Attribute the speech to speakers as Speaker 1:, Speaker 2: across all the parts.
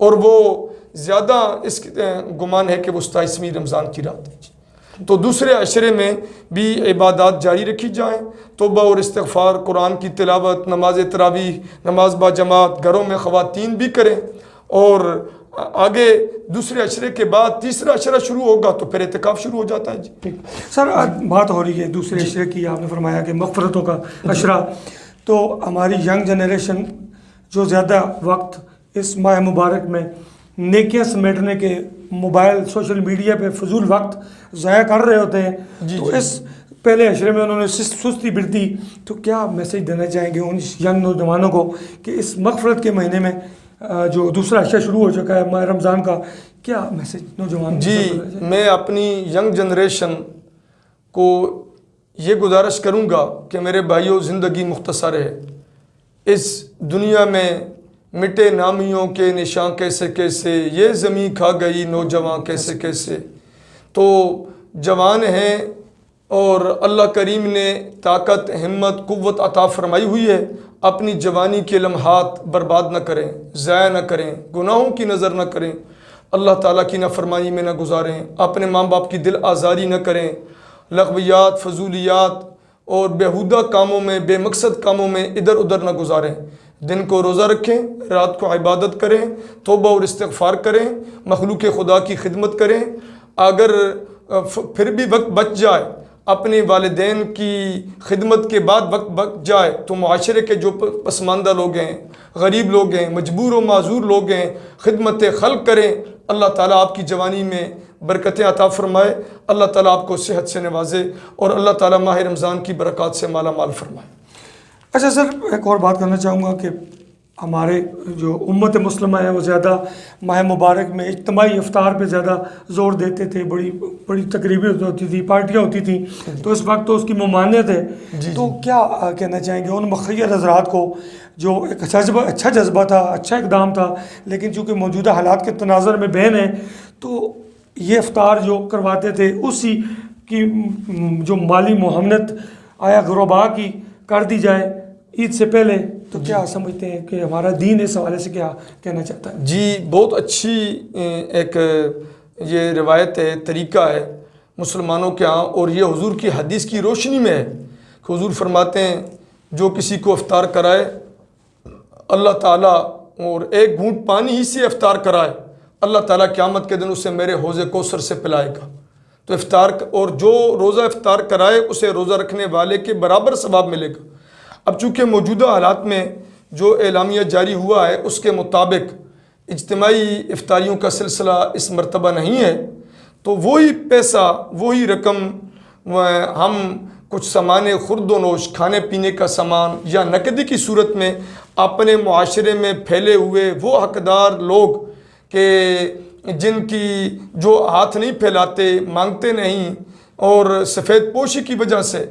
Speaker 1: اور وہ زیادہ اس گمان ہے کہ وہ 27ویں رمضان کی رات ہے جی۔ تو دوسرے عشرے میں بھی عبادات جاری رکھی جائیں، توبہ اور استغفار، قرآن کی تلاوت، نماز تراویح، نماز با جماعت گھروں میں خواتین بھی کریں، اور آگے دوسرے عشرے کے بعد تیسرا عشرہ شروع ہوگا تو پھر اعتکاف شروع ہو جاتا ہے جی۔
Speaker 2: ٹھیک سر، بات ہو رہی ہے دوسرے عشرے کی، آپ نے فرمایا کہ مغفرتوں کا عشرہ، تو ہماری ینگ جنریشن جو زیادہ وقت اس ماہ مبارک میں نیکیاں سمیٹنے کے موبائل سوشل میڈیا پہ فضول وقت ضائع کر رہے ہوتے ہیں، تو اس پہلے عشرے میں انہوں نے سستی برتی، تو کیا میسیج دینا چاہیں گے ان ینگ نوجوانوں کو کہ اس مغفرت کے مہینے میں جو دوسرا عشرہ شروع ہو چکا ہے ماہ رمضان کا، کیا میسیج نوجوان
Speaker 1: جی؟ میں اپنی ینگ جنریشن کو یہ گزارش کروں گا کہ میرے بھائیوں، زندگی مختصر ہے، اس دنیا میں مٹے نامیوں کے نشان کیسے کیسے، یہ زمین کھا گئی نوجوان کیسے کیسے۔ تو جوان ہیں اور اللہ کریم نے طاقت، ہمت، قوت عطا فرمائی ہوئی ہے، اپنی جوانی کے لمحات برباد نہ کریں، ضائع نہ کریں، گناہوں کی نظر نہ کریں، اللہ تعالیٰ کی نافرمانی میں نہ گزاریں، اپنے ماں باپ کی دل آزاری نہ کریں، لغویات، فضولیات اور بیہودہ کاموں میں، بے مقصد کاموں میں ادھر ادھر نہ گزاریں، دن کو روزہ رکھیں، رات کو عبادت کریں، توبہ اور استغفار کریں، مخلوق خدا کی خدمت کریں، اگر پھر بھی وقت بچ جائے، اپنے والدین کی خدمت کے بعد وقت بچ جائے تو معاشرے کے جو پسماندہ لوگ ہیں، غریب لوگ ہیں، مجبور و معذور لوگ ہیں، خدمت خلق کریں، اللہ تعالیٰ آپ کی جوانی میں برکتیں عطا فرمائے، اللہ تعالیٰ آپ کو صحت سے نوازے، اور اللہ تعالیٰ ماہ رمضان کی برکات سے مالا مال فرمائے۔
Speaker 2: اچھا سر، ایک اور بات کرنا چاہوں گا کہ ہمارے جو امت مسلمہ ہے وہ زیادہ ماہ مبارک میں اجتماعی افطار پہ زیادہ زور دیتے تھے، بڑی بڑی تقریبیں ہوتی تھی، پارٹیاں ہوتی تھیں، تو اس وقت تو اس کی ممانعت ہے، تو کیا کہنا چاہیں گے ان مخیر حضرات کو جو ایک اچھا جذبہ تھا، اچھا اقدام تھا، لیکن چونکہ موجودہ حالات کے تناظر میں بہن ہیں تو یہ افطار جو کرواتے تھے اسی کی جو مالی معاونت آیا غربا کی کر دی جائے عید سے پہلے، تو کیا سمجھتے ہیں کہ ہمارا دین اس حوالے سے کیا کہنا چاہتا ہے؟
Speaker 1: جی، بہت اچھی ایک یہ روایت ہے، طریقہ ہے مسلمانوں کے ہاں، اور یہ حضور کی حدیث کی روشنی میں ہے کہ حضور فرماتے ہیں جو کسی کو افطار کرائے اللہ تعالیٰ، اور ایک گھونٹ پانی ہی سے افطار کرائے، اللہ تعالیٰ قیامت کے دن اسے میرے حوض کوثر سے پلائے گا۔ تو افطار، اور جو روزہ افطار کرائے اسے روزہ رکھنے والے کے برابر ثواب ملے گا۔ اب چونکہ موجودہ حالات میں جو اعلامیہ جاری ہوا ہے اس کے مطابق اجتماعی افطاریوں کا سلسلہ اس مرتبہ نہیں ہے، تو وہی پیسہ، وہی رقم ہم کچھ سامان خرد و نوش، کھانے پینے کا سامان یا نقدی کی صورت میں اپنے معاشرے میں پھیلے ہوئے وہ حقدار لوگ کہ جن کی جو ہاتھ نہیں پھیلاتے، مانگتے نہیں، اور سفید پوشی کی وجہ سے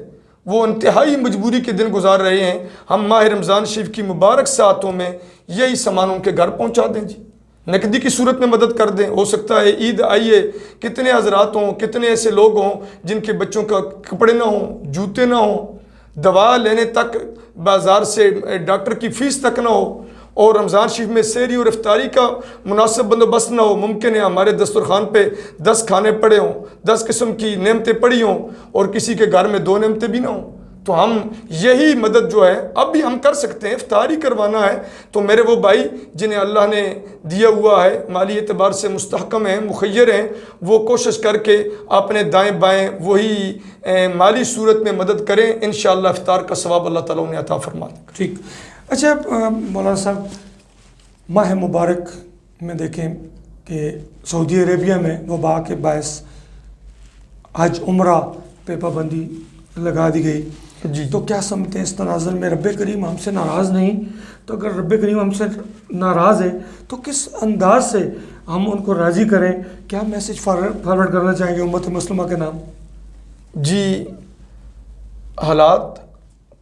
Speaker 1: وہ انتہائی مجبوری کے دن گزار رہے ہیں، ہم ماہ رمضان شریف کی مبارک ساعتوں میں یہی سامان ان کے گھر پہنچا دیں جی، نقدی کی صورت میں مدد کر دیں۔ ہو سکتا ہے عید آئیے، کتنے حضرات ہوں، کتنے ایسے لوگ ہوں جن کے بچوں کا کپڑے نہ ہوں، جوتے نہ ہوں، دوا لینے تک بازار سے ڈاکٹر کی فیس تک نہ ہو، اور رمضان شریف میں سحری اور افطاری کا مناسب بندوبست نہ ہو۔ ممکن ہے ہمارے دسترخوان پہ 10 کھانے پڑے ہوں، 10 قسم کی نعمتیں پڑی ہوں، اور کسی کے گھر میں 2 نعمتیں بھی نہ ہوں، تو ہم یہی مدد جو ہے اب بھی ہم کر سکتے ہیں، افطاری کروانا ہے تو میرے وہ بھائی جنہیں اللہ نے دیا ہوا ہے، مالی اعتبار سے مستحکم ہیں، مخیر ہیں، وہ کوشش کر کے اپنے دائیں بائیں وہی مالی صورت میں مدد کریں، انشاءاللہ افطار کا ثواب اللہ تعالیٰ انہیں عطا فرما دے گا۔
Speaker 2: ٹھیک، اچھا مولانا صاحب، ماہ مبارک میں دیکھیں کہ سعودی عربیہ میں وبا کے باعث حج عمرہ پہ پابندی لگا دی گئی
Speaker 1: جی،
Speaker 2: تو کیا سمجھتے ہیں اس تناظر میں رب کریم ہم سے ناراض نہیں؟ تو اگر رب کریم ہم سے ناراض ہے تو کس انداز سے ہم ان کو راضی کریں؟ کیا میسیج فارورڈ کرنا چاہیں گے امت مسلمہ کے نام؟
Speaker 1: جی، حالات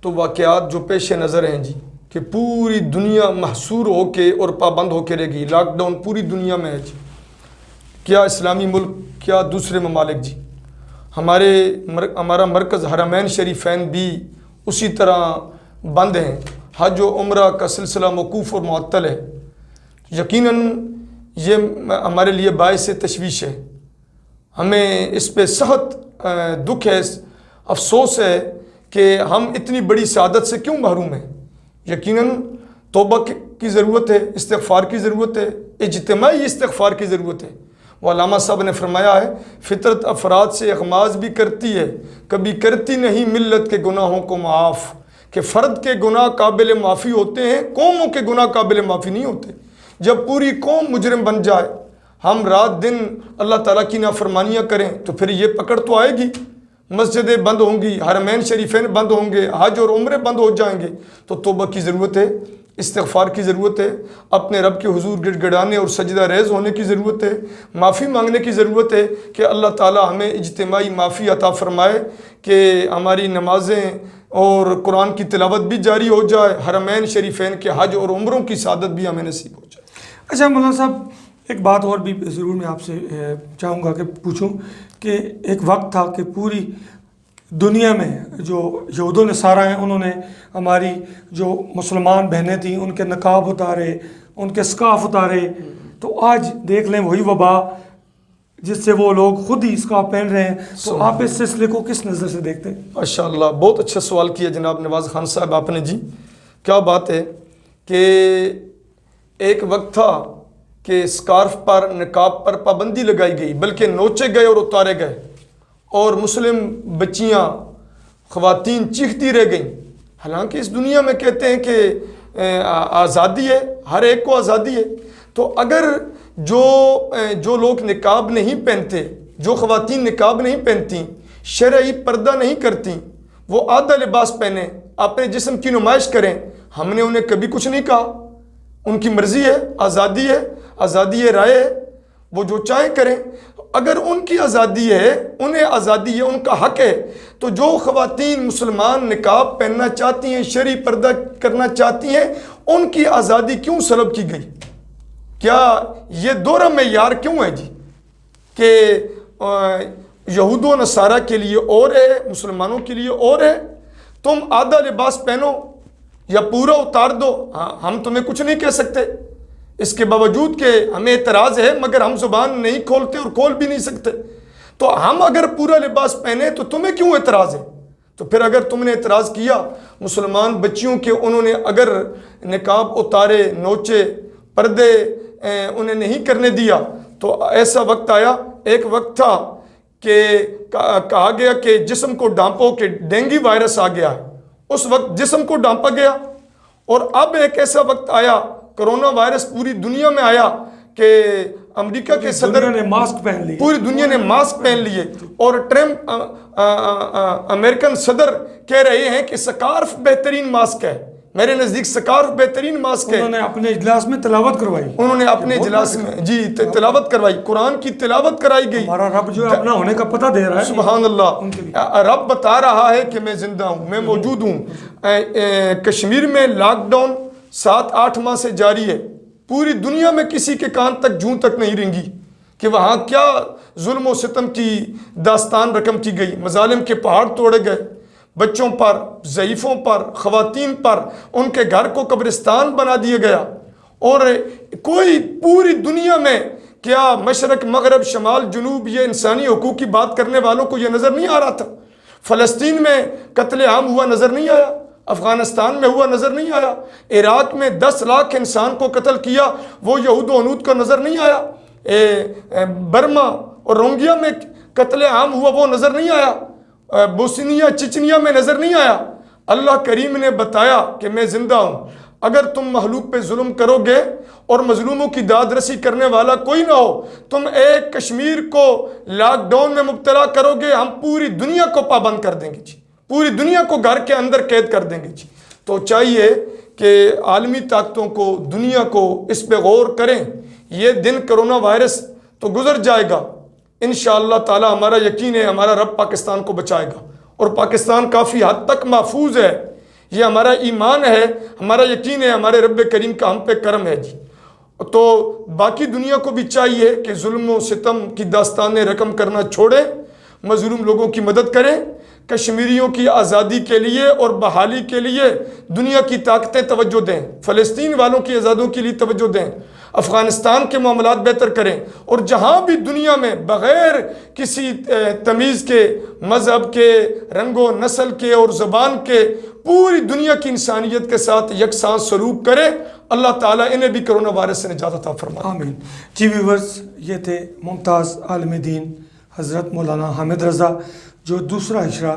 Speaker 1: تو واقعات جو پیش نظر ہیں جی، کہ پوری دنیا محصور ہو کے اور پابند ہو کے رہ گئی، لاک ڈاؤن پوری دنیا میں ہے جی، کیا اسلامی ملک، کیا دوسرے ممالک جی، ہمارا مرکز حرمین شریفین بھی اسی طرح بند ہیں، حج و عمرہ کا سلسلہ موقوف اور معطل ہے۔ یقیناً یہ ہمارے لیے باعث تشویش ہے. ہمیں اس پہ سخت دکھ ہے, افسوس ہے کہ ہم اتنی بڑی سعادت سے کیوں محروم ہیں. یقیناً توبہ کی ضرورت ہے, استغفار کی ضرورت ہے, اجتماعی استغفار کی ضرورت ہے. وہ علامہ صاحب نے فرمایا ہے, فطرت افراد سے اغماز بھی کرتی ہے, کبھی کرتی نہیں ملت کے گناہوں کو معاف. کہ فرد کے گناہ قابل معافی ہوتے ہیں, قوموں کے گناہ قابل معافی نہیں ہوتے. جب پوری قوم مجرم بن جائے, ہم رات دن اللہ تعالیٰ کی نافرمانیاں کریں, تو پھر یہ پکڑ تو آئے گی. مسجدیں بند ہوں گی, حرمین شریفین بند ہوں گے, حج اور عمرے بند ہو جائیں گے. تو توبہ کی ضرورت ہے, استغفار کی ضرورت ہے, اپنے رب کے حضور گڑ گڑانے اور سجدہ ریز ہونے کی ضرورت ہے, معافی مانگنے کی ضرورت ہے کہ اللہ تعالیٰ ہمیں اجتماعی معافی عطا فرمائے, کہ ہماری نمازیں اور قرآن کی تلاوت بھی جاری ہو جائے, حرمین شریفین کے حج اور عمروں کی سعادت بھی ہمیں نصیب ہو جائے.
Speaker 2: اچھا مولانا صاحب, ایک بات اور بھی ضرور میں آپ سے چاہوں گا کہ پوچھوں کہ ایک وقت تھا کہ پوری دنیا میں جو یہود و نصارہ ہیں, انہوں نے ہماری جو مسلمان بہنیں تھیں ان کے نقاب اتارے, ان کے اسکارف اتارے. تو آج دیکھ لیں وہی وبا جس سے وہ لوگ خود ہی اسکارف پہن رہے ہیں. تو آپ اس سلسلے کو کس نظر سے دیکھتے ہیں؟
Speaker 1: ماشاء اللہ, بہت اچھا سوال کیا جناب نواز خان صاحب آپ نے. جی کیا بات ہے کہ ایک وقت تھا کہ اسکارف پر, نقاب پر پابندی لگائی گئی, بلکہ نوچے گئے اور اتارے گئے, اور مسلم بچیاں, خواتین چیختی رہ گئیں. حالانکہ اس دنیا میں کہتے ہیں کہ آزادی ہے, ہر ایک کو آزادی ہے. تو اگر جو لوگ نقاب نہیں پہنتے, جو خواتین نقاب نہیں پہنتی, شرعی پردہ نہیں کرتی, وہ آدھا لباس پہنیں, اپنے جسم کی نمائش کریں, ہم نے انہیں کبھی کچھ نہیں کہا. ان کی مرضی ہے, آزادی ہے, آزادی رائے ہے, وہ جو چاہیں کریں. اگر ان کی آزادی ہے, انہیں آزادی ہے, ان کا حق ہے, تو جو خواتین مسلمان نقاب پہننا چاہتی ہیں, شرعی پردہ کرنا چاہتی ہیں, ان کی آزادی کیوں سلب کی گئی؟ کیا یہ دورہ معیار کیوں ہے جی کہ یہود و نصارہ کے لیے اور ہے, مسلمانوں کے لیے اور ہے؟ تم آدھا لباس پہنو یا پورا اتار دو, ہم تمہیں کچھ نہیں کہہ سکتے. اس کے باوجود کہ ہمیں اعتراض ہے, مگر ہم زبان نہیں کھولتے اور کھول بھی نہیں سکتے. تو ہم اگر پورا لباس پہنے تو تمہیں کیوں اعتراض ہے؟ تو پھر اگر تم نے اعتراض کیا مسلمان بچیوں کے, انہوں نے اگر نقاب اتارے, نوچے, پردے انہیں نہیں کرنے دیا, تو ایسا وقت آیا, ایک وقت تھا کہ کہا گیا کہ جسم کو ڈانپو کہ ڈینگی وائرس آ گیا ہے. اس وقت جسم کو ڈانپا گیا, اور اب ایک ایسا وقت آیا, کرونا وائرس پوری دنیا میں آیا کہ امریکہ کے صدر
Speaker 2: نے ماسک پہن لیے,
Speaker 1: پوری دنیا نے ماسک پہن لیے, اور ٹرمپ امریکن صدر کہہ رہے ہیں کہ سکارف بہترین ماسک ہے. میرے نزدیک سکارف بہترین ماسک ہے.
Speaker 2: انہوں نے اپنے اجلاس میں تلاوت کروائی,
Speaker 1: انہوں نے اپنے اجلاس میں جی تلاوت کروائی, قرآن کی تلاوت کرائی گئی.
Speaker 2: ہمارا رب جو ہے اپنا ہونے کا پتہ دے رہا ہے.
Speaker 1: سبحان اللہ, رب بتا رہا ہے کہ میں زندہ ہوں, میں موجود ہوں. کشمیر میں لاک ڈاؤن 7-8 ماہ سے جاری ہے. پوری دنیا میں کسی کے کان تک جوں تک نہیں رنگی کہ وہاں کیا ظلم و ستم کی داستان رقم کی گئی. مظالم کے پہاڑ توڑے گئے, بچوں پر, ضعیفوں پر, خواتین پر, ان کے گھر کو قبرستان بنا دیا گیا. اور کوئی پوری دنیا میں کیا مشرق, مغرب, شمال, جنوب, یہ انسانی حقوق کی بات کرنے والوں کو یہ نظر نہیں آ رہا تھا؟ فلسطین میں قتل عام ہوا نظر نہیں آیا؟ افغانستان میں ہوا نظر نہیں آیا؟ عراق میں 10 لاکھ انسان کو قتل کیا, وہ یہود و ہنود کو نظر نہیں آیا؟ برما اور روہنگیا میں قتل عام ہوا, وہ نظر نہیں آیا؟ بوسنیا, چچنیا میں نظر نہیں آیا؟ اللہ کریم نے بتایا کہ میں زندہ ہوں. اگر تم مخلوق پہ ظلم کرو گے اور مظلوموں کی داد رسی کرنے والا کوئی نہ ہو, تم ایک کشمیر کو لاک ڈاؤن میں مبتلا کرو گے, ہم پوری دنیا کو پابند کر دیں گے جی, پوری دنیا کو گھر کے اندر قید کر دیں گے جی. تو چاہیے کہ عالمی طاقتوں کو, دنیا کو اس پہ غور کریں. یہ دن کرونا وائرس تو گزر جائے گا انشاءاللہ تعالی. ہمارا یقین ہے ہمارا رب پاکستان کو بچائے گا, اور پاکستان کافی حد تک محفوظ ہے. یہ ہمارا ایمان ہے, ہمارا یقین ہے, ہمارے رب کریم کا ہم پہ کرم ہے جی. تو باقی دنیا کو بھی چاہیے کہ ظلم و ستم کی داستانیں رقم کرنا چھوڑیں, مظلوم لوگوں کی مدد کریں. کشمیریوں کی آزادی کے لیے اور بحالی کے لیے دنیا کی طاقتیں توجہ دیں، فلسطین والوں کی آزادیوں کے لیے توجہ دیں، افغانستان کے معاملات بہتر کریں، اور جہاں بھی دنیا میں بغیر کسی تمیز کے، مذہب کے، رنگ و نسل کے اور زبان کے پوری دنیا کی انسانیت کے ساتھ یکساں سلوک کرے۔ اللہ تعالیٰ انہیں بھی کرونا وائرس سے نجات عطا فرمائے۔
Speaker 2: آمین۔ جی ویورز، یہ تھے ممتاز عالم دین حضرت مولانا حامد رضا، جو دوسرا اشرا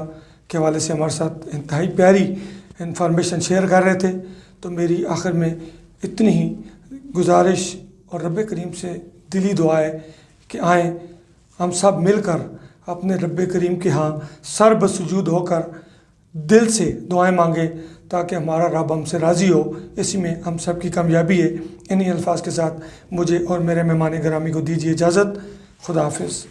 Speaker 2: کے حوالے سے ہمارے ساتھ انتہائی پیاری انفارمیشن شیئر کر رہے تھے۔ تو میری آخر میں اتنی ہی گزارش اور رب کریم سے دلی دعا ہے کہ آئیں ہم سب مل کر اپنے رب کریم کے ہاں سر بسجود ہو کر دل سے دعائیں مانگیں، تاکہ ہمارا رب ہم سے راضی ہو۔ اسی میں ہم سب کی کامیابی ہے۔ انہی الفاظ کے ساتھ مجھے اور میرے مہمان گرامی کو دیجیے اجازت۔ خدا حافظ۔